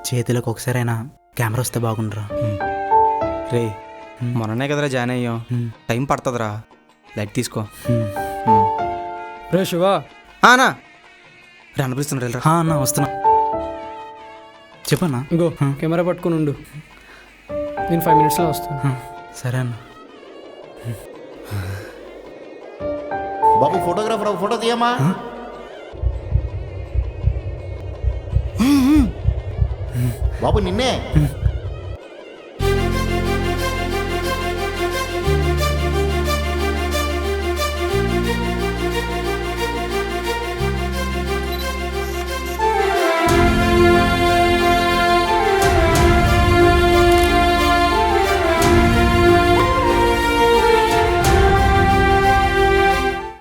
చేతిలోకి ఒకసారైనా కెమెరా వస్తే బాగుండరా. రే మొన్ననే కదరా జాయిన్ అయ్యాం, టైం పడుతుందిరా, లైట్ తీసుకో. రే శివా, అన్నా రే అనిపిస్తున్నారు అన్నా వస్తున్నా. చెప్పన్నా. ఇంకో కెమెరా పట్టుకుని ఉండు, నేను 5 minutesలో వస్తాను. సరే అన్న. బాబు ఫోటోగ్రాఫర్ ఒక ఫోటో తీయమ్మా. బాబు నిన్నే